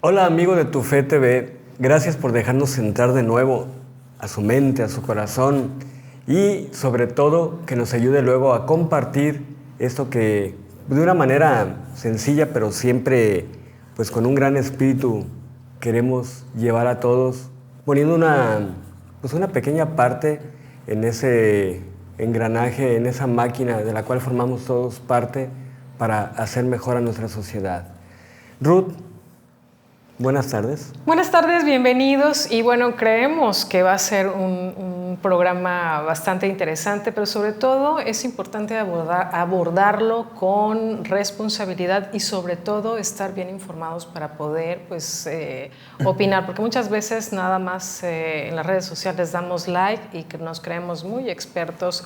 Hola amigo de Tu Fe TV, gracias por dejarnos entrar de nuevo a su mente, a su corazón y sobre todo que nos ayude luego a compartir esto que de una manera sencilla pero siempre pues con un gran espíritu queremos llevar a todos poniendo una pequeña parte en ese engranaje, en esa máquina de la cual formamos todos parte para hacer mejor a nuestra sociedad. Ruth, buenas tardes. Buenas tardes, bienvenidos. Y bueno, creemos que va a ser un programa bastante interesante, pero sobre todo es importante abordarlo con responsabilidad y sobre todo estar bien informados para poder opinar, porque muchas veces nada más en las redes sociales damos like y que nos creemos muy expertos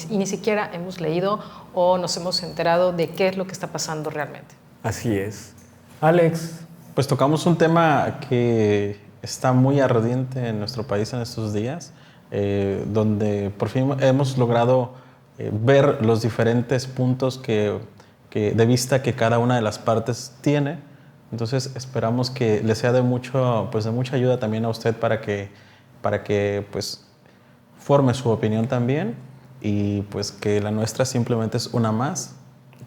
y ni siquiera hemos leído o nos hemos enterado de qué es lo que está pasando realmente. Así es. Alex. Pues tocamos un tema que está muy ardiente en nuestro país en estos días, donde por fin hemos logrado ver los diferentes puntos de vista que cada una de las partes tiene. Entonces esperamos que le sea de mucha ayuda también a usted para que pues forme su opinión también y pues que la nuestra simplemente es una más.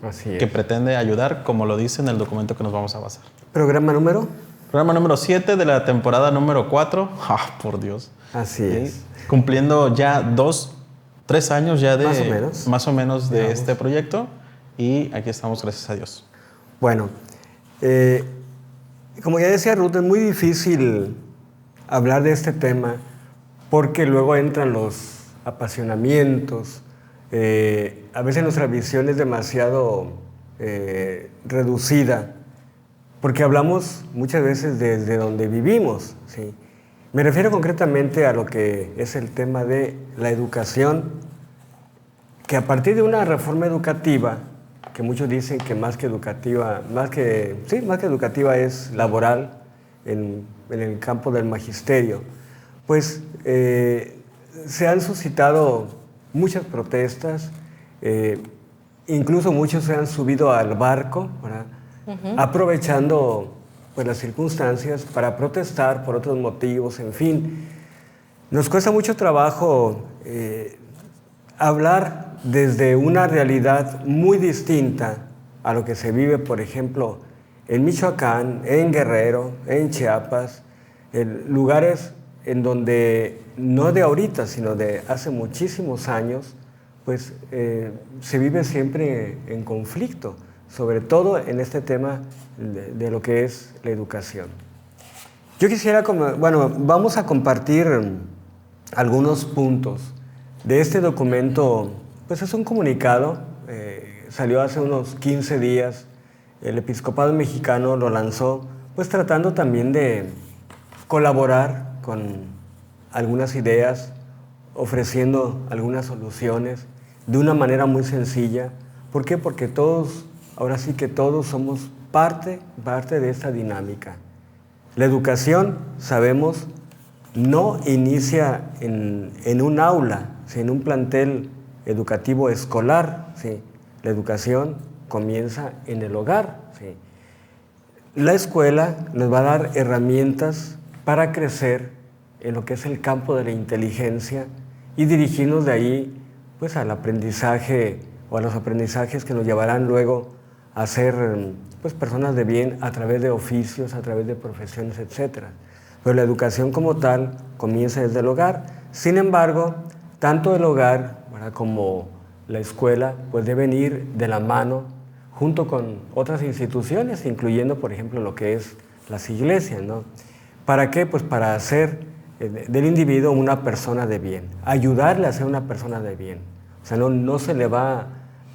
Así es. Que pretende ayudar, como lo dice en el documento que nos vamos a basar. ¿Programa número? Programa número 7 de la temporada número 4. ¡Ah, por Dios! Así es. Cumpliendo ya 3 años ya de... Más o menos de este proyecto. Y aquí estamos, gracias a Dios. Bueno, como ya decía Ruth, es muy difícil hablar de este tema porque luego entran los apasionamientos. A veces nuestra visión es demasiado reducida porque hablamos muchas veces desde donde vivimos, ¿sí? Me refiero concretamente a lo que es el tema de la educación, que a partir de una reforma educativa, que muchos dicen que más que educativa es laboral en el campo del magisterio, pues se han suscitado muchas protestas, incluso muchos se han subido al barco, ¿verdad? Aprovechando pues, las circunstancias para protestar por otros motivos, en fin. Nos cuesta mucho trabajo hablar desde una realidad muy distinta a lo que se vive, por ejemplo, en Michoacán, en Guerrero, en Chiapas, en lugares en donde no de ahorita, sino de hace muchísimos años, pues se vive siempre en conflicto, sobre todo en este tema de lo que es la educación. Yo quisiera, vamos a compartir algunos puntos de este documento, pues es un comunicado, salió hace unos 15 días, el Episcopado Mexicano lo lanzó, pues tratando también de colaborar con algunas ideas, ofreciendo algunas soluciones de una manera muy sencilla. ¿Por qué? Porque ahora sí que todos somos parte de esta dinámica. La educación, sabemos, no inicia en un aula, sino en un plantel educativo escolar, ¿sí? La educación comienza en el hogar, ¿sí? La escuela nos va a dar herramientas para crecer en lo que es el campo de la inteligencia y dirigirnos de ahí pues al aprendizaje o a los aprendizajes que nos llevarán luego a ser pues personas de bien a través de oficios, a través de profesiones, etc. Pero la educación como tal comienza desde el hogar. Sin embargo, tanto el hogar, ¿verdad?, como la escuela pues deben ir de la mano junto con otras instituciones, incluyendo por ejemplo lo que es las iglesias, ¿no? ¿Para qué? Pues para hacer del individuo una persona de bien, ayudarle a ser una persona de bien. O sea, no se le va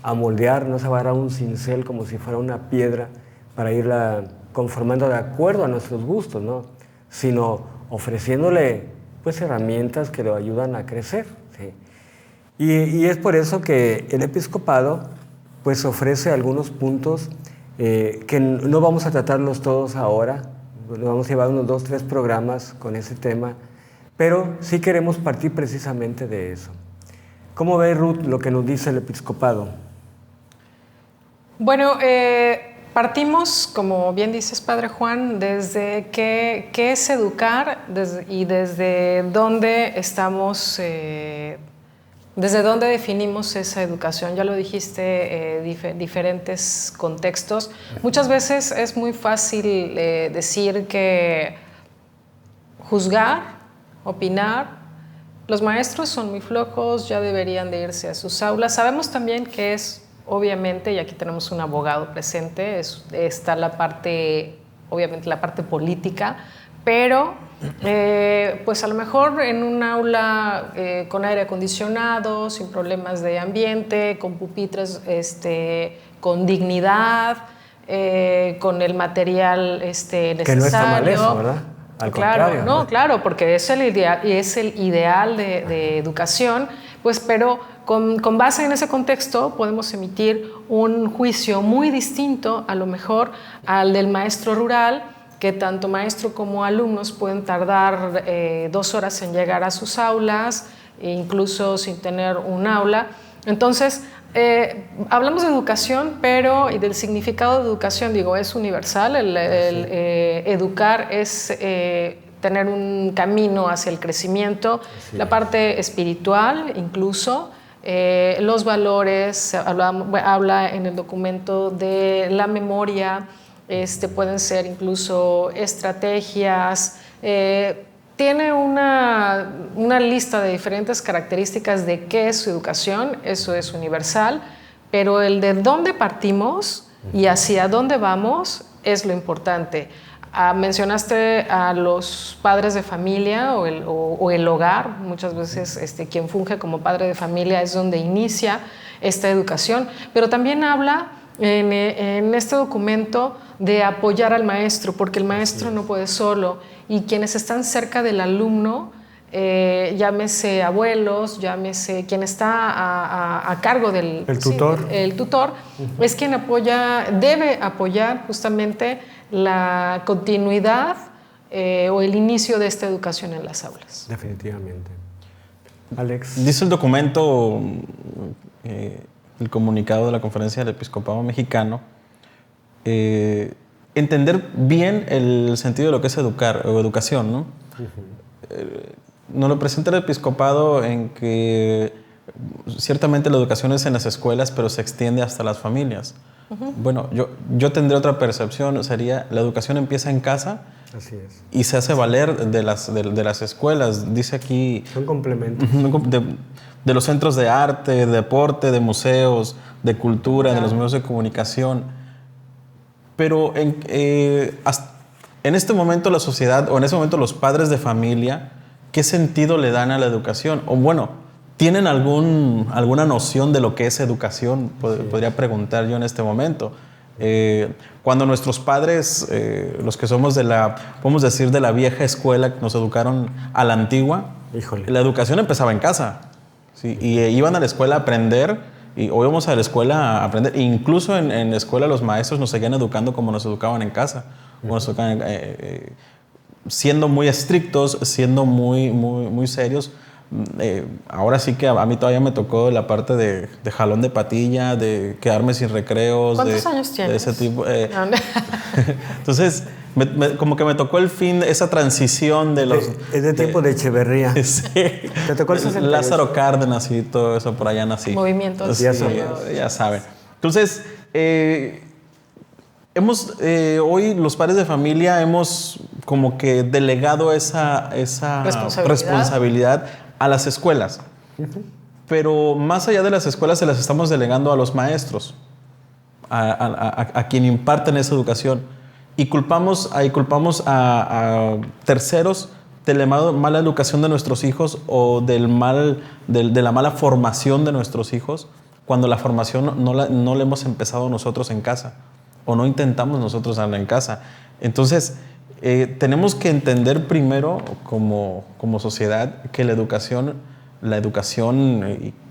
a moldear, no se va a dar un cincel como si fuera una piedra para irla conformando de acuerdo a nuestros gustos, ¿no? Sino ofreciéndole pues herramientas que lo ayudan a crecer, ¿sí? Y es por eso que el episcopado pues ofrece algunos puntos que no vamos a tratarlos todos ahora, vamos a llevar unos 2 o 3 programas con ese tema, pero sí queremos partir precisamente de eso. ¿Cómo ve, Ruth, lo que nos dice el episcopado? Bueno, Partimos, como bien dices, Padre Juan, desde qué es educar y desde dónde estamos, desde dónde definimos esa educación. Ya lo dijiste, diferentes contextos. Muchas veces es muy fácil decir que juzgar, opinar. Los maestros son muy flojos, ya deberían de irse a sus aulas. Sabemos también que es, obviamente, y aquí tenemos un abogado presente, está la parte, obviamente la parte política, pero pues a lo mejor en un aula con aire acondicionado, sin problemas de ambiente, con pupitres con dignidad, con el material necesario. Que no está mal eso, ¿verdad? Al contrario. No, claro, porque es el ideal de educación, pues, pero con base en ese contexto podemos emitir un juicio muy distinto, a lo mejor, al del maestro rural, que tanto maestro como alumnos pueden tardar 2 horas en llegar a sus aulas, incluso sin tener un aula. Entonces, hablamos de educación, pero y del significado de educación, digo, es universal. Educar es tener un camino hacia el crecimiento, la parte espiritual incluso, los valores, habla en el documento de la memoria, pueden ser incluso estrategias, tiene una lista de diferentes características de qué es su educación, eso es universal, pero el de dónde partimos y hacia dónde vamos es lo importante. Mencionaste a los padres de familia o el hogar, muchas veces quien funge como padre de familia es donde inicia esta educación, pero también habla en este documento de apoyar al maestro, porque el maestro no puede solo, y quienes están cerca del alumno, llámese abuelos, llámese quien está a cargo del tutor, el tutor, es quien debe apoyar justamente la continuidad o el inicio de esta educación en las aulas. Definitivamente. Alex. Dice el documento, el comunicado de la Conferencia del Episcopado Mexicano, entender bien el sentido de lo que es educar o educación, ¿no? Nos lo presenta el episcopado en que ciertamente la educación es en las escuelas, pero se extiende hasta las familias. Bueno, yo tendría otra percepción, sería la educación empieza en casa. Así es. Y se hace valer de las escuelas. Dice aquí... Son complementos. De los centros de arte, de deporte, de museos, de cultura, de los medios de comunicación. Pero en este momento la sociedad, o en este momento los padres de familia, ¿qué sentido le dan a la educación? O bueno, ¿tienen alguna noción de lo que es educación? Podría preguntar yo en este momento. Cuando nuestros padres, los que somos podemos decir, de la vieja escuela, que nos educaron a la antigua, la educación empezaba en casa. ¿Sí? Y iban a la escuela a aprender, o íbamos a la escuela a aprender. Incluso en la escuela los maestros nos seguían educando como nos educaban en casa. Siendo muy estrictos, siendo muy serios. Ahora sí que a mí todavía me tocó la parte de jalón de patilla, de quedarme sin recreos. ¿Cuántos años tienes? De ese tipo. Entonces, como que me tocó el fin, esa transición de los... Es de tiempo de Echeverría. Sí. ¿Te tocó el 68? Lázaro Cárdenas y todo eso, por allá nací. Movimientos. Sí, ya saben. Entonces, hoy los padres de familia hemos como que delegado esa responsabilidad a las escuelas. Pero más allá de las escuelas se las estamos delegando a los maestros, a quien imparten esa educación. Y culpamos a terceros de la mala educación de nuestros hijos o de la mala formación de nuestros hijos, cuando la formación no la hemos empezado nosotros en casa, o no intentamos nosotros en casa. Entonces, tenemos que entender primero como sociedad que la educación,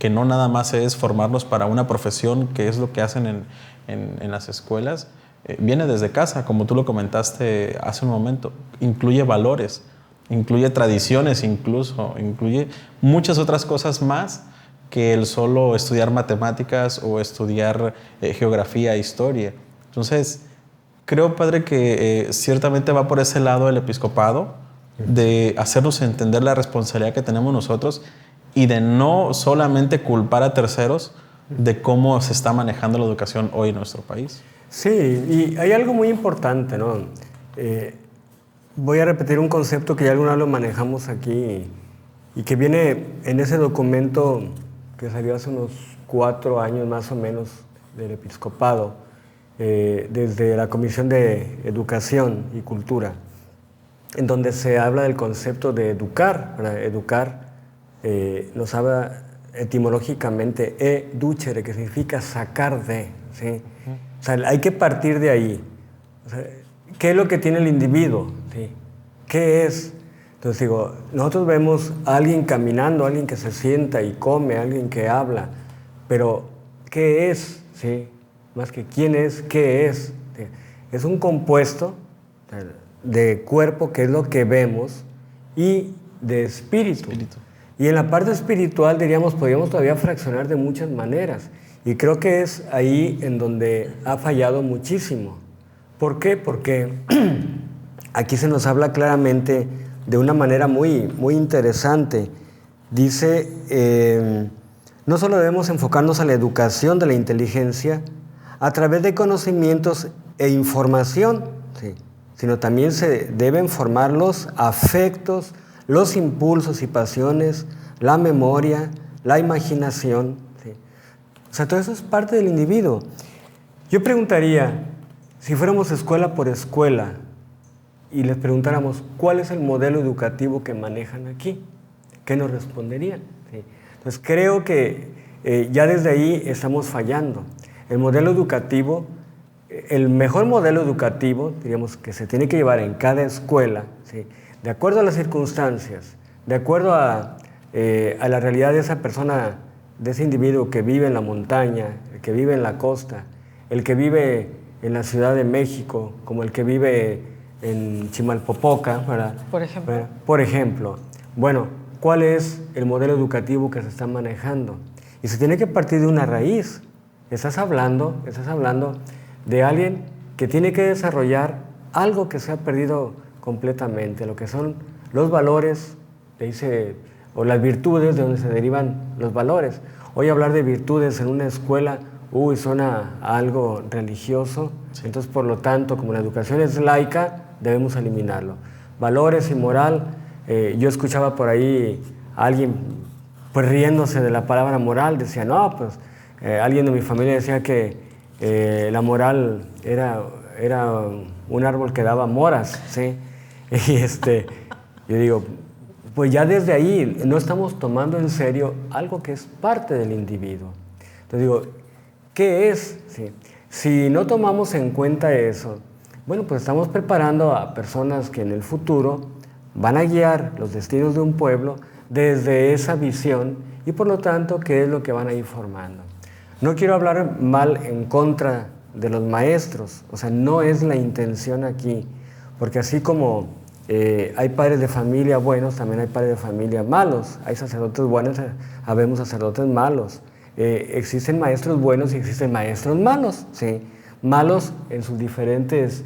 que no nada más es formarnos para una profesión, que es lo que hacen en las escuelas, viene desde casa, como tú lo comentaste hace un momento. Incluye valores, incluye tradiciones, incluye muchas otras cosas más que el solo estudiar matemáticas o estudiar geografía, historia. Entonces, Creo, padre, que ciertamente va por ese lado el episcopado, de hacernos entender la responsabilidad que tenemos nosotros y de no solamente culpar a terceros de cómo se está manejando la educación hoy en nuestro país. Sí, y hay algo muy importante, ¿no? Voy a repetir un concepto que ya alguna vez lo manejamos aquí y que viene en ese documento que salió hace unos 4 años más o menos del episcopado, desde la Comisión de Educación y Cultura, en donde se habla del concepto de educar. Educar nos habla etimológicamente educere, que significa sacar de, ¿sí? O sea, hay que partir de ahí. O sea, ¿qué es lo que tiene el individuo? ¿Sí? ¿Qué es? Entonces digo, nosotros vemos a alguien caminando, a alguien que se sienta y come, a alguien que habla, pero ¿qué es? ¿Sí? Más que quién es, ¿qué es? ¿Sí? Es un compuesto de cuerpo, que es lo que vemos, y de espíritu. Y en la parte espiritual, diríamos, podríamos todavía fraccionar de muchas maneras. Y creo que es ahí en donde ha fallado muchísimo. ¿Por qué? Porque aquí se nos habla claramente de una manera muy, muy interesante. Dice, no solo debemos enfocarnos a la educación de la inteligencia a través de conocimientos e información, ¿sí?, sino también se deben formar los afectos, los impulsos y pasiones, la memoria, la imaginación. ¿Sí? O sea, todo eso es parte del individuo. Yo preguntaría, si fuéramos escuela por escuela y les preguntáramos cuál es el modelo educativo que manejan aquí, ¿qué nos responderían? ¿Sí? Entonces creo que ya desde ahí estamos fallando. El modelo educativo, el mejor modelo educativo, diríamos, que se tiene que llevar en cada escuela, ¿sí?, de acuerdo a las circunstancias, de acuerdo a la realidad de esa persona, de ese individuo que vive en la montaña, el que vive en la costa, el que vive en la Ciudad de México, como el que vive en Chimalpopoca, ¿verdad? Por ejemplo. ¿verdad? Por ejemplo. Bueno, ¿cuál es el modelo educativo que se está manejando? Y se tiene que partir de una raíz. Estás hablando de alguien que tiene que desarrollar algo que se ha perdido completamente, lo que son los valores, o las virtudes, de donde se derivan los valores. Hoy hablar de virtudes en una escuela, suena a algo religioso, sí. Entonces por lo tanto, como la educación es laica, debemos eliminarlo. Valores y moral, yo escuchaba por ahí a alguien pues riéndose de la palabra moral, decía, no, pues alguien de mi familia decía que la moral era un árbol que daba moras, ¿sí? Y yo digo, pues ya desde ahí no estamos tomando en serio algo que es parte del individuo. Entonces digo, ¿qué es? ¿Sí? Si no tomamos en cuenta eso, bueno, pues estamos preparando a personas que en el futuro van a guiar los destinos de un pueblo desde esa visión y por lo tanto, ¿qué es lo que van a ir formando? No quiero hablar mal en contra de los maestros, o sea, no es la intención aquí, porque así como hay padres de familia buenos, también hay padres de familia malos, hay sacerdotes buenos, habemos sacerdotes malos, existen maestros buenos y existen maestros malos, ¿sí? Malos en sus diferentes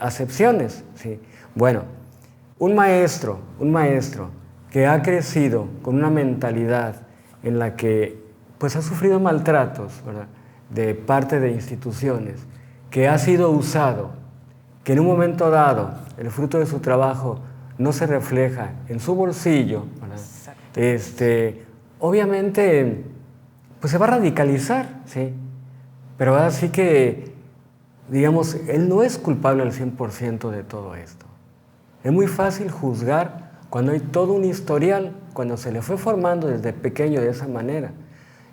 acepciones, ¿sí? Bueno, un maestro que ha crecido con una mentalidad en la que pues ha sufrido maltratos, ¿verdad?, de parte de instituciones, que ha sido usado, que en un momento dado el fruto de su trabajo no se refleja en su bolsillo, ¿verdad? Obviamente pues se va a radicalizar, ¿sí? Pero ahora sí que, digamos, él no es culpable al 100% de todo esto. Es muy fácil juzgar cuando hay todo un historial, cuando se le fue formando desde pequeño de esa manera.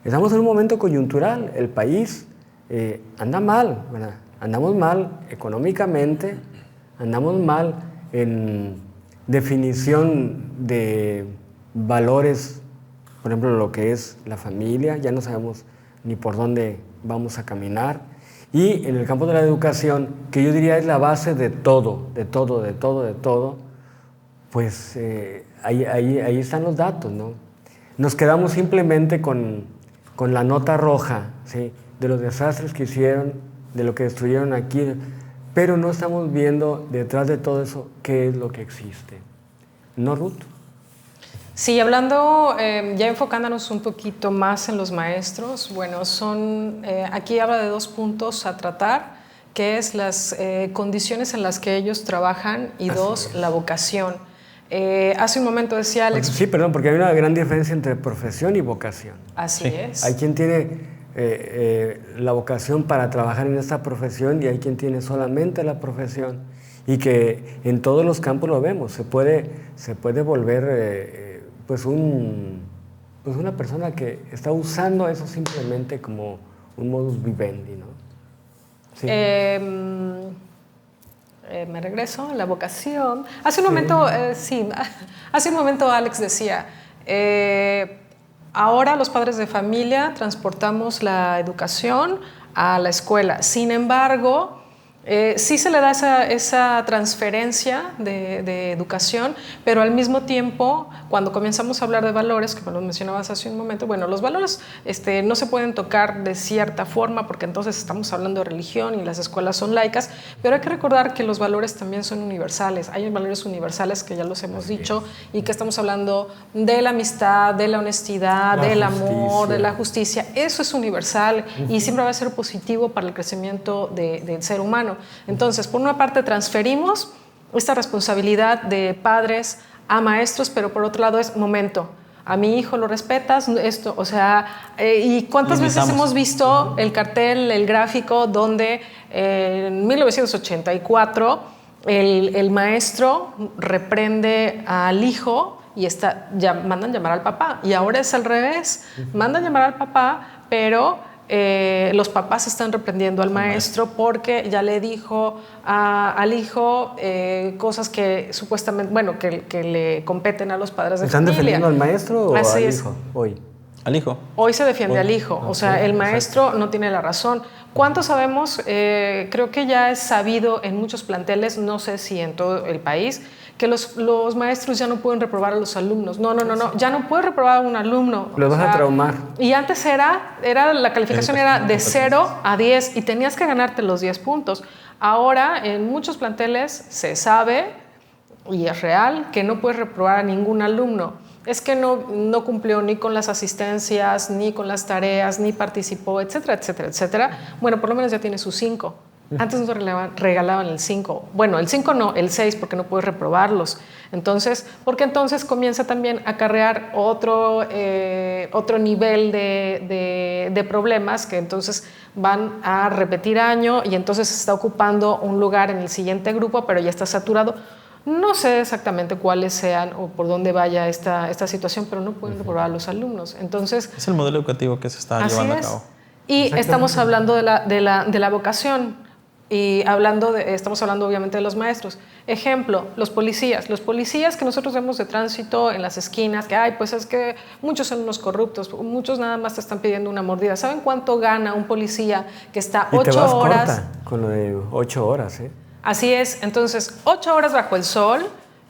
Estamos en un momento coyuntural, el país anda mal, ¿verdad? Andamos mal económicamente, andamos mal en definición de valores, por ejemplo, lo que es la familia, ya no sabemos ni por dónde vamos a caminar. Y en el campo de la educación, que yo diría es la base de todo, pues ahí están los datos, ¿no? Nos quedamos simplemente con la nota roja, ¿sí?, de los desastres que hicieron, de lo que destruyeron aquí, pero no estamos viendo detrás de todo eso qué es lo que existe. ¿No, Ruth? Sí, hablando, ya enfocándonos un poquito más en los maestros, bueno, aquí habla de 2 puntos a tratar, que es las condiciones en las que ellos trabajan y Así 2, es. la vocación. Hace un momento decía Alex... Sí, perdón, porque hay una gran diferencia entre profesión y vocación. Así es. Hay quien tiene la vocación para trabajar en esta profesión y hay quien tiene solamente la profesión y que en todos los campos lo vemos. Se puede volver pues una persona que está usando eso simplemente como un modus vivendi, ¿no? Sí. Me regreso a la vocación. Hace un momento, hace un momento Alex decía, ahora los padres de familia transportamos la educación a la escuela. Sin embargo, sí se le da esa transferencia de educación, pero al mismo tiempo, cuando comenzamos a hablar de valores, como lo mencionabas hace un momento, bueno, los valores no se pueden tocar de cierta forma porque entonces estamos hablando de religión y las escuelas son laicas, pero hay que recordar que los valores también son universales. Hay valores universales que ya los hemos dicho y que estamos hablando de la amistad, de la honestidad, del amor, de la justicia. Eso es universal y siempre va a ser positivo para el crecimiento del ser humano. Entonces, por una parte transferimos esta responsabilidad de padres a maestros, pero por otro lado es momento. A mi hijo lo respetas, esto, o sea, ¿y cuántas veces hemos visto el cartel, el gráfico, donde en 1984 el maestro reprende al hijo y mandan llamar al papá? Y ahora es al revés, mandan llamar al papá, pero los papás están reprendiendo al maestro porque ya le dijo al hijo cosas que supuestamente, bueno, que le competen a los padres de familia. ¿Están defendiendo al maestro o al hijo hoy? Al hijo. Hoy se defiende al hijo, o sea, el maestro no tiene la razón. ¿Cuánto sabemos? Creo que ya es sabido en muchos planteles, no sé si en todo el país, que los maestros ya no pueden reprobar a los alumnos. No, ya no puedes reprobar a un alumno. Lo vas a traumar. Y antes la calificación era de 0 a 10 y tenías que ganarte los 10 puntos. Ahora en muchos planteles se sabe, y es real, que no puedes reprobar a ningún alumno. Es que no cumplió ni con las asistencias, ni con las tareas, ni participó, etcétera, etcétera, etcétera. Bueno, por lo menos ya tiene sus 5. Antes nos regalaban el 5. Bueno, el 5 no, el 6, porque no puedes reprobarlos. Entonces, porque entonces comienza también a acarrear otro nivel de problemas que entonces van a repetir año y entonces se está ocupando un lugar en el siguiente grupo, pero ya está saturado. No sé exactamente cuáles sean o por dónde vaya esta situación, pero no pueden reprobar a los alumnos. Entonces, es el modelo educativo que se está llevando a cabo. Y estamos hablando de la vocación. Y estamos hablando obviamente de los maestros. Ejemplo, los policías que nosotros vemos de tránsito en las esquinas, que pues es que muchos son unos corruptos, muchos nada más te están pidiendo una mordida. ¿Saben cuánto gana un policía que está 8 horas? Corta con lo de 8 horas, ¿eh? Así es, entonces 8 horas bajo el sol.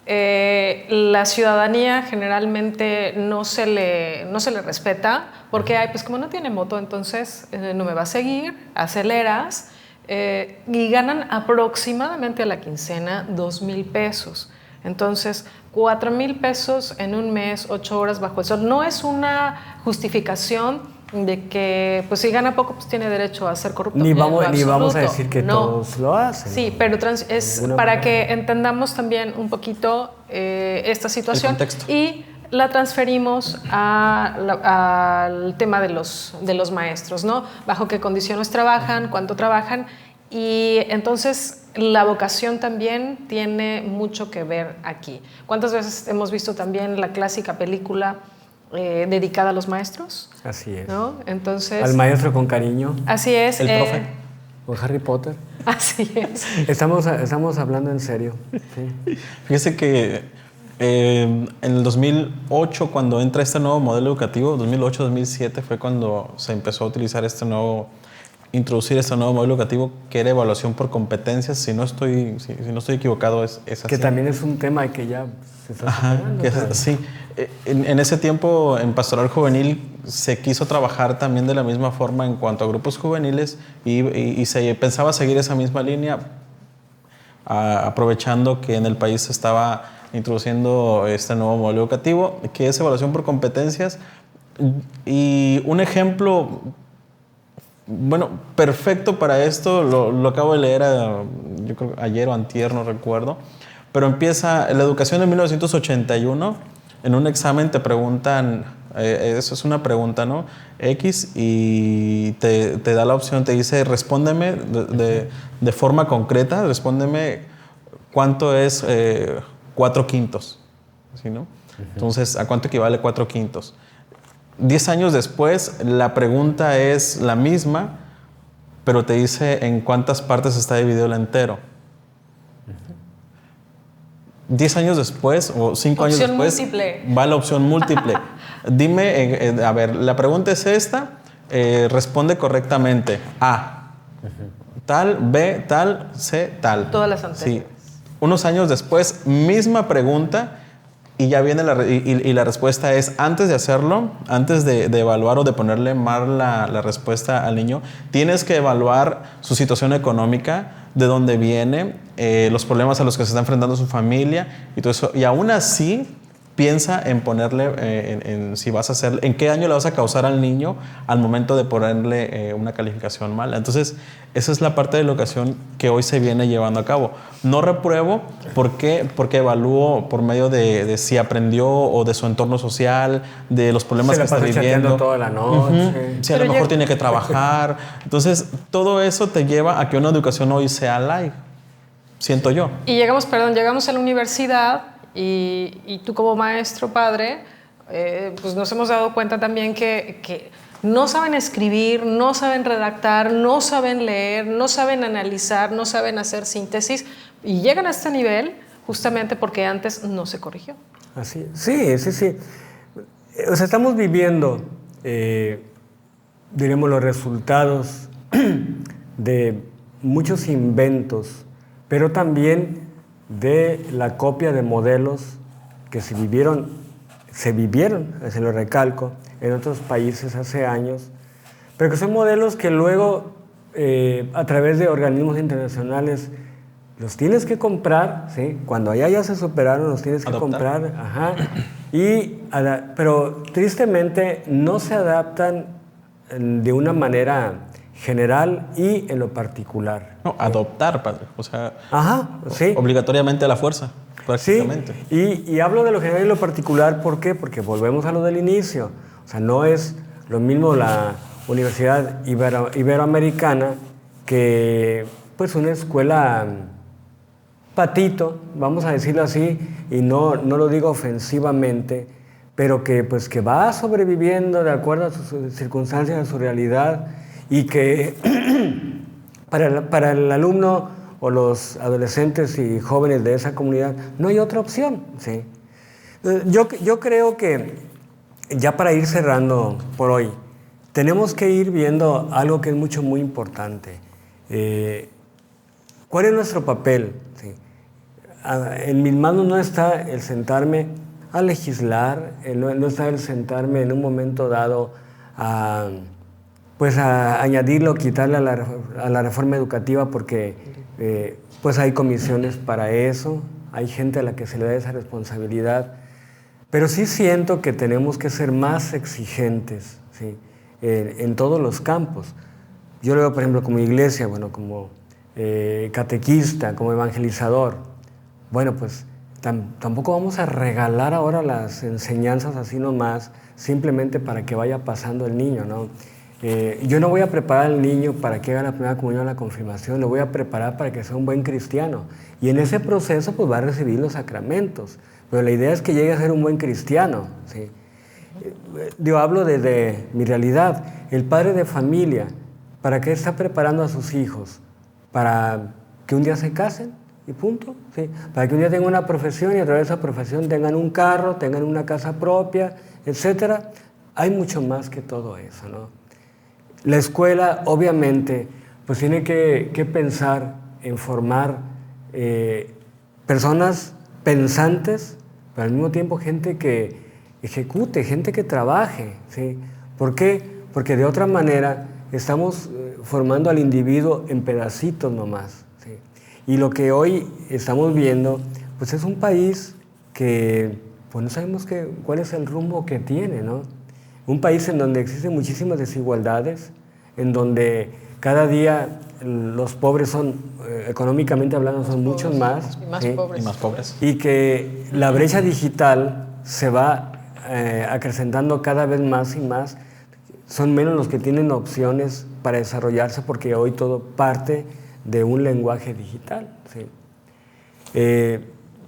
La ciudadanía generalmente no se le respeta porque pues como no tiene moto, entonces no me va a seguir, aceleras. Y ganan aproximadamente a la quincena 2,000 pesos. Entonces, 4,000 pesos en un mes, 8 horas bajo el sol. No es una justificación de que, pues si gana poco, pues tiene derecho a ser corrupto. Ni vamos a decir que todos lo hacen. Sí, pero es para que entendamos también un poquito esta situación. El contexto. Y la transferimos al tema de los maestros, ¿no? Bajo qué condiciones trabajan, cuánto trabajan. Y entonces la vocación también tiene mucho que ver aquí. ¿Cuántas veces hemos visto también la clásica película dedicada a los maestros? Así es. ¿No? Entonces, al maestro con cariño. Así es. El profe. Con Harry Potter. Así es. Estamos hablando en serio. Sí. Fíjese que en el 2008, cuando entra este nuevo modelo educativo, 2008-2007 fue cuando se empezó a utilizar introducir este nuevo modelo educativo que era evaluación por competencias. Si no estoy equivocado, es así. Que también es un tema que ya se está superando. Sí. En ese tiempo, en Pastoral Juvenil, se quiso trabajar también de la misma forma en cuanto a grupos juveniles y se pensaba seguir esa misma línea. aprovechando que en el país se estaba introduciendo este nuevo modelo educativo, que es evaluación por competencias. Y un ejemplo, bueno, perfecto para esto, lo acabo de leer, yo creo ayer o antier, no recuerdo, pero empieza la educación de 1981, en un examen te preguntan, eso es una pregunta, ¿no? X, y te da la opción, te dice, respóndeme de forma concreta, respóndeme cuánto es 4/5, ¿sí, no? Entonces, ¿a cuánto equivale 4/5? 10 años después, la pregunta es la misma, pero te dice en cuántas partes está dividido el entero. 10 años después o 5 años después múltiple. Va la opción múltiple. Dime, a ver, la pregunta es esta, responde correctamente. A, tal, B, tal, C, tal. Todas las anteriores. Sí. Unos años después, misma pregunta y ya viene la respuesta es, antes de hacerlo, antes de evaluar o de ponerle mal la respuesta al niño, tienes que evaluar su situación económica, de dónde viene, los problemas a los que se está enfrentando su familia y todo eso. Y aún así, piensa en ponerle, si vas a hacer, en qué daño le vas a causar al niño al momento de ponerle una calificación mala. Entonces, esa es la parte de la educación que hoy se viene llevando a cabo. No repruebo, ¿por qué? Porque evalúo por medio de si aprendió o de su entorno social, de los problemas que está viviendo. Toda la noche. Si a lo mejor tiene que trabajar. Entonces, todo eso te lleva a que una educación hoy sea live, siento yo. Y llegamos a la universidad y tú como maestro, padre, pues nos hemos dado cuenta también que no saben escribir, no saben redactar, no saben leer, no saben analizar, no saben hacer síntesis y llegan a este nivel justamente porque antes no se corrigió. Así, sí. O sea, estamos viviendo, diremos, los resultados de muchos inventos, pero también de la copia de modelos que se vivieron, se lo recalco, en otros países hace años, pero que son modelos que luego, a través de organismos internacionales, los tienes que comprar, ¿sí? Cuando allá ya se superaron, los tienes que comprar, pero tristemente no se adaptan de una manera general y en lo particular. No, adoptar, padre, o sea, sí. Obligatoriamente a la fuerza, prácticamente. Sí, y hablo de lo general y lo particular, ¿por qué? Porque volvemos a lo del inicio. O sea, no es lo mismo la Universidad Iberoamericana que pues una escuela patito, vamos a decirlo así, y no lo digo ofensivamente, pero que pues que va sobreviviendo de acuerdo a sus circunstancias, a su realidad, y que para el alumno o los adolescentes y jóvenes de esa comunidad no hay otra opción, ¿sí? Yo creo que ya para ir cerrando por hoy, tenemos que ir viendo algo que es muy importante. ¿Cuál es nuestro papel? ¿Sí? En mis manos no está el sentarme a legislar, no está el sentarme en un momento dado a añadirlo o quitarle a la reforma educativa porque pues hay comisiones para eso, hay gente a la que se le da esa responsabilidad. Pero sí siento que tenemos que ser más exigentes, ¿sí? En todos los campos. Yo lo veo, por ejemplo, como iglesia, bueno, como catequista, como evangelizador. Bueno, pues tampoco vamos a regalar ahora las enseñanzas así nomás, simplemente para que vaya pasando el niño, ¿no? Yo no voy a preparar al niño para que haga la primera comunión o la confirmación, lo voy a preparar para que sea un buen cristiano. Y en ese proceso pues va a recibir los sacramentos. Pero la idea es que llegue a ser un buen cristiano, ¿sí? Yo hablo desde mi realidad. El padre de familia, ¿para qué está preparando a sus hijos? ¿Para que un día se casen y punto? ¿Sí? Para que un día tengan una profesión y a través de esa profesión tengan un carro, tengan una casa propia, etc. Hay mucho más que todo eso, ¿no? La escuela, obviamente, pues tiene que pensar en formar personas pensantes, pero al mismo tiempo gente que ejecute, gente que trabaje, ¿sí? ¿Por qué? Porque de otra manera estamos formando al individuo en pedacitos nomás, ¿sí? Y lo que hoy estamos viendo, pues es un país que pues no sabemos cuál es el rumbo que tiene, ¿no? Un país en donde existen muchísimas desigualdades, en donde cada día los pobres son, económicamente hablando, son muchos más. Y más ¿sí? pobres. Y más pobres. Y que la brecha digital se va acrecentando cada vez más y más. Son menos los que tienen opciones para desarrollarse porque hoy todo parte de un lenguaje digital. ¿sí?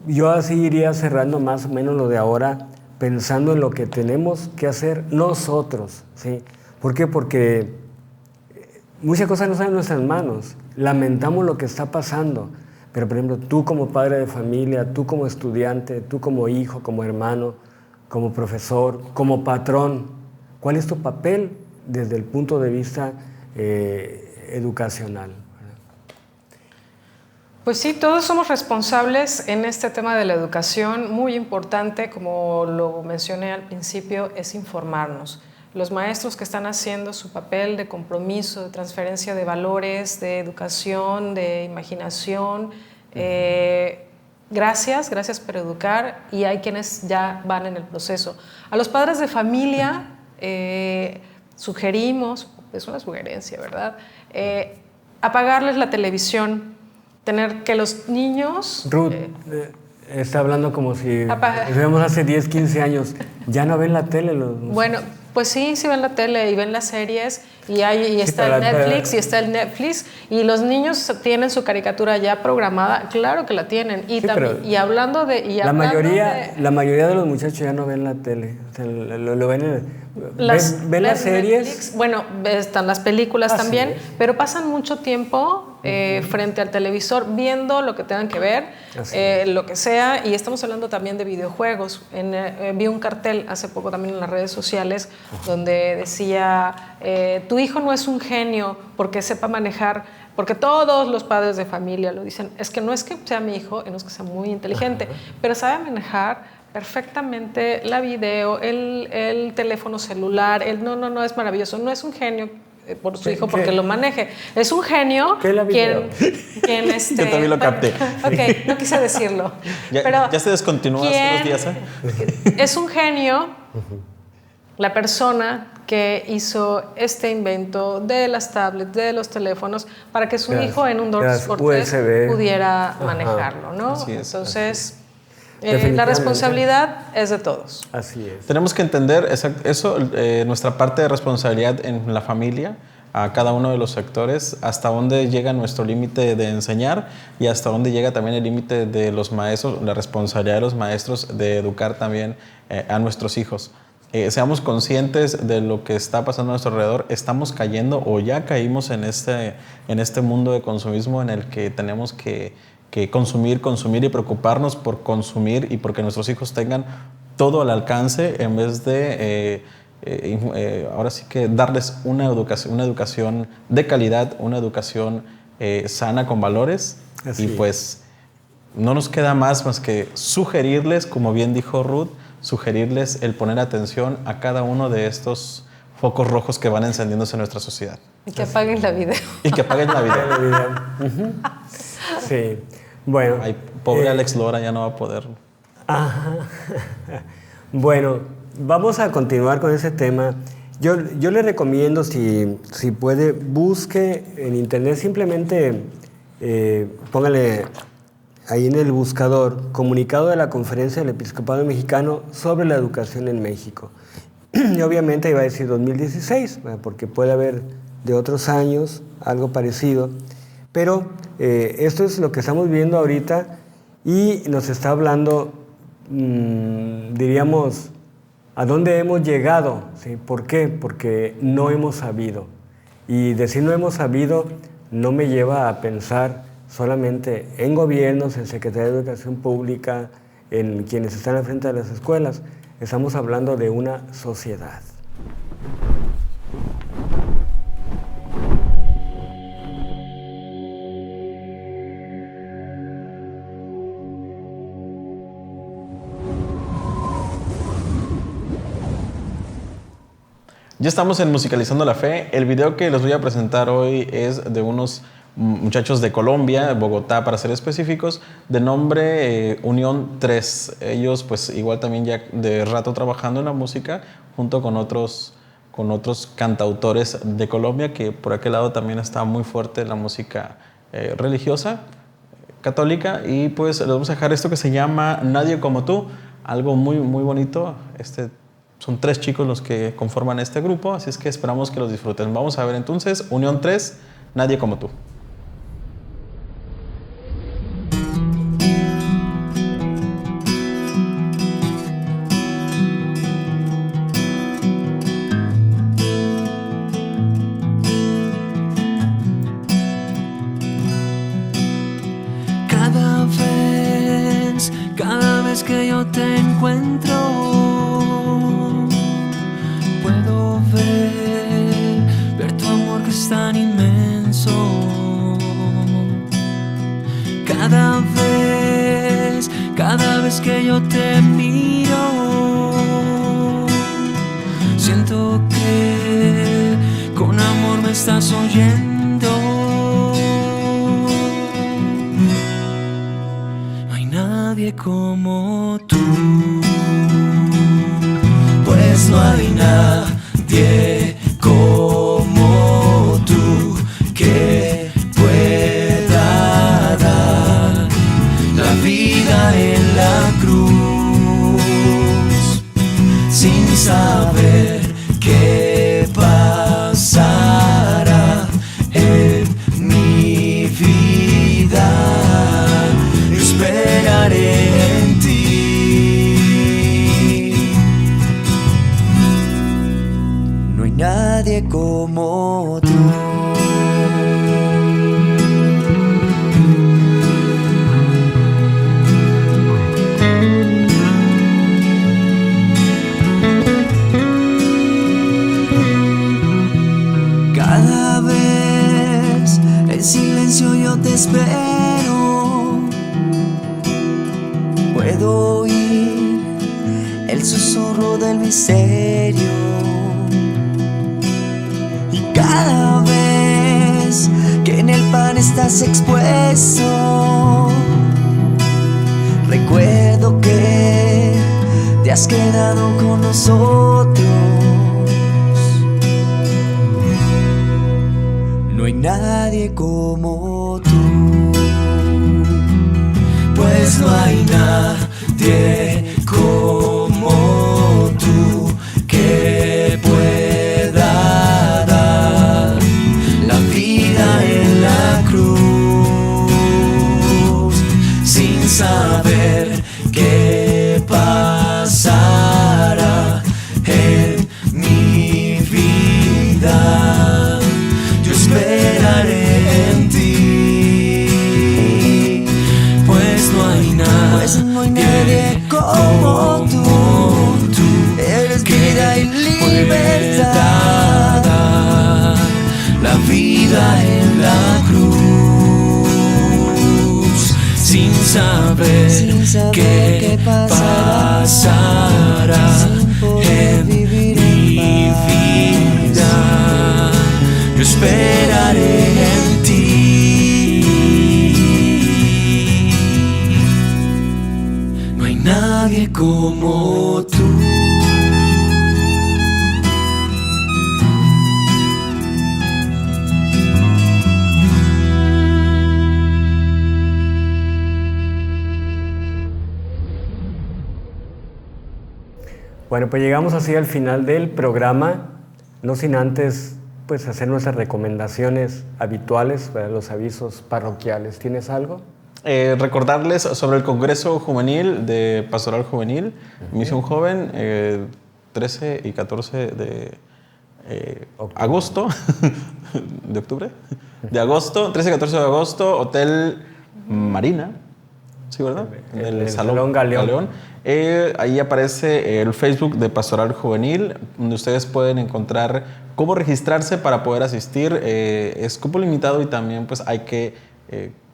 Yo así iría cerrando más o menos lo de ahora, pensando en lo que tenemos que hacer nosotros. ¿sí? ¿Por qué? Porque muchas cosas no están en nuestras manos. Lamentamos lo que está pasando. Pero, por ejemplo, tú como padre de familia, tú como estudiante, tú como hijo, como hermano, como profesor, como patrón, ¿cuál es tu papel desde el punto de vista educacional? Pues sí, todos somos responsables en este tema de la educación. Muy importante, como lo mencioné al principio, es informarnos. Los maestros que están haciendo su papel de compromiso, de transferencia de valores, de educación, de imaginación, gracias por educar, y hay quienes ya van en el proceso. A los padres de familia sugerimos, es una sugerencia, ¿verdad? Apagarles la televisión, tener que los niños... Ruth, está hablando como si estuviéramos hace 10, 15 años. ¿Ya no ven la tele? Bueno, pues sí ven la tele y ven las series y está el Netflix y los niños tienen su caricatura ya programada, claro que la tienen. Y, sí, también, y hablando de... la mayoría de los muchachos ya no ven la tele, o sea, lo ven ven las series. Netflix, bueno, están las películas también, sí. Pero pasan mucho tiempo frente al televisor viendo lo que tengan que ver, lo que sea, y estamos hablando también de videojuegos. Vi un cartel hace poco también en las redes sociales donde decía, tu hijo no es un genio porque sepa manejar, porque todos los padres de familia lo dicen, es que no es que sea mi hijo, no es que sea muy inteligente, pero sabe manejar perfectamente la video, el teléfono celular, no, es maravilloso, no es un genio por su hijo porque lo maneje, es un genio quien Yo también lo capté. Ok, no quise decirlo. Ya se descontinuó hace unos días. Es un genio la persona que hizo este invento de las tablets, de los teléfonos, para que su hijo en un 2x3 pudiera manejarlo, ¿no? Entonces... la responsabilidad es de todos. Así es. Tenemos que entender eso, nuestra parte de responsabilidad en la familia, a cada uno de los sectores, hasta dónde llega nuestro límite de enseñar y hasta dónde llega también el límite de los maestros, la responsabilidad de los maestros de educar también a nuestros hijos. Seamos conscientes de lo que está pasando a nuestro alrededor. Estamos cayendo o ya caímos en este mundo de consumismo en el que tenemos que consumir y preocuparnos por consumir y porque nuestros hijos tengan todo al alcance en vez de ahora sí que darles una educación de calidad, una educación sana con valores. Así pues no nos queda más que sugerirles, como bien dijo Ruth, sugerirles el poner atención a cada uno de estos focos rojos que van encendiéndose en nuestra sociedad. Y que apaguen la video. Y que apaguen la video. Sí. Bueno. Ay, pobre Alex Lora ya no va a poder. Ajá. Bueno, vamos a continuar con ese tema. Yo le recomiendo, si puede, busque en internet, simplemente póngale ahí en el buscador, comunicado de la Conferencia del Episcopado Mexicano sobre la educación en México. Y obviamente iba a decir 2016, porque puede haber de otros años algo parecido. Pero esto es lo que estamos viendo ahorita y nos está hablando, diríamos, a dónde hemos llegado. ¿Sí? ¿Por qué? Porque no hemos sabido. Y decir no hemos sabido no me lleva a pensar solamente en gobiernos, en Secretaría de Educación Pública, en quienes están al frente de las escuelas. Estamos hablando de una sociedad. Ya estamos en Musicalizando la Fe. El video que les voy a presentar hoy es de unos muchachos de Colombia, Bogotá para ser específicos, de nombre Unión 3. Ellos pues igual también ya de rato trabajando en la música junto con otros cantautores de Colombia, que por aquel lado también está muy fuerte la música religiosa, católica. Y pues les vamos a dejar esto que se llama Nadie Como Tú, algo muy, muy bonito. Son 3 chicos los que conforman este grupo, así es que esperamos que los disfruten. Vamos a ver entonces, Unión 3, Nadie Como Tú. Cada vez que yo te encuentro, puedo ver tu amor que es tan inmenso. Cada vez que yo te miro, siento que con amor me estás oyendo. Nadie como tú, pues no hay nadie como tú que pueda dar la vida en la cruz sin saber qué pasará en mi vida. Esperaré en ti. No hay nadie como tú. Cada vez en silencio yo te espero. Puedo oír el susurro del misterio. Y cada vez que en el pan estás expuesto, recuerdo que te has quedado con nosotros. No hay nadie como tú, pues no hay nadie como tú que pueda dar la vida en la cruz sin saber qué pasará en mi vida. Yo esperaré en ti, pues no hay nadie como tú. Eres vida y libertad, la vida en la cruz sin saber qué pasará en mi vida. Yo esperaré en ti. No hay nadie como tú. Bueno, pues llegamos así al final del programa, no sin antes pues hacer nuestras recomendaciones habituales para los avisos parroquiales. ¿Tienes algo? Recordarles sobre el Congreso Juvenil de Pastoral Juvenil, Misión Joven, 13 y 14 de agosto, ¿de octubre? De agosto, 13 y 14 de agosto, Hotel Marina, ¿sí, verdad? El Salón Galeón. Ahí aparece el Facebook de Pastoral Juvenil, donde ustedes pueden encontrar cómo registrarse para poder asistir. Es cupo limitado y también pues hay que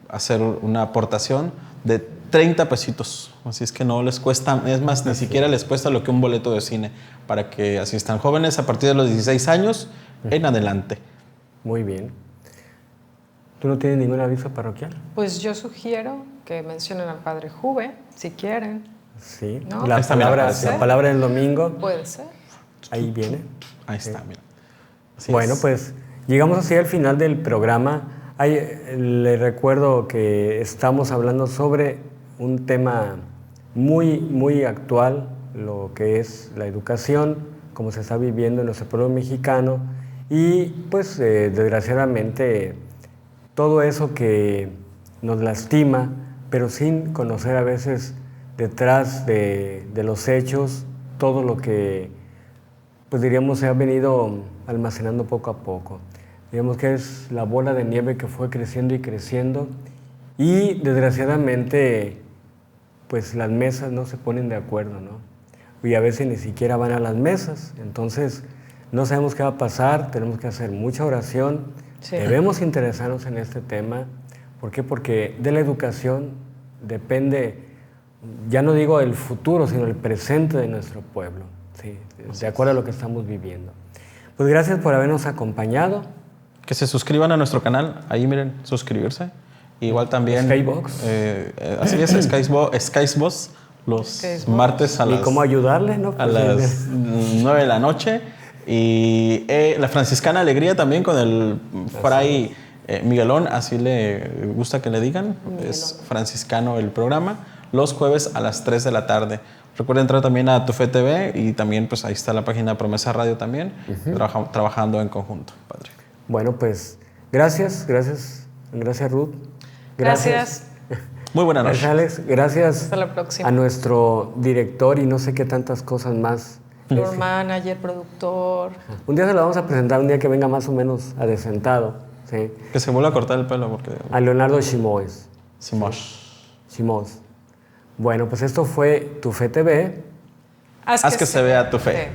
hacer una aportación de 30 pesitos. Así es que no les cuesta, es más, ni siquiera les cuesta lo que un boleto de cine para que asistan. Jóvenes a partir de los 16 años en adelante. Muy bien. ¿Tú no tienes ningún aviso parroquial? Pues yo sugiero que mencionen al Padre Juve, si quieren. Sí. ¿No? La palabra del domingo, Puede ser. ahí viene. Ahí está, mira. Así Bueno, es. pues llegamos así al final del programa. Les recuerdo que estamos hablando sobre un tema muy, muy actual, lo que es la educación, como se está viviendo en nuestro pueblo mexicano y pues desgraciadamente todo eso que nos lastima, pero sin conocer a veces detrás de los hechos todo lo que pues diríamos se ha venido almacenando poco a poco. Digamos que es la bola de nieve que fue creciendo y creciendo y desgraciadamente pues las mesas no se ponen de acuerdo, ¿no? Y a veces ni siquiera van a las mesas, entonces no sabemos qué va a pasar, tenemos que hacer mucha oración, Sí. debemos interesarnos en este tema. ¿Por qué? Porque de la educación depende, ya no digo el futuro, sino el presente de nuestro pueblo, ¿sí? De acuerdo a lo que estamos viviendo. Pues gracias por habernos acompañado. Que se suscriban a nuestro canal, ahí miren, suscribirse. Igual también... Skybox. Así es, Skybox, los Skybox. martes a ¿Y cómo ayudarle? ¿No? a las 9 de la noche. Y la Franciscana Alegría también con el Fray Miguelón, así le gusta que le digan. Miguelón. Es franciscano el programa, los jueves a las 3 de la tarde. Recuerda entrar también a Tu Fe TV y también pues ahí está la página Promesa Radio también, trabajando en conjunto, Padre. Bueno, pues gracias Ruth. Gracias. Muy buena noche. Gracias Alex, gracias Hasta la próxima. a nuestro director y no sé qué tantas cosas más. Tour manager, productor. Un día se lo vamos a presentar, un día que venga más o menos adecentado, ¿sí? Que se vuelva a cortar el pelo porque... A Leonardo Shimoes. Simos. Bueno, pues esto fue Tu Fe TV. Haz que se vea tu fe.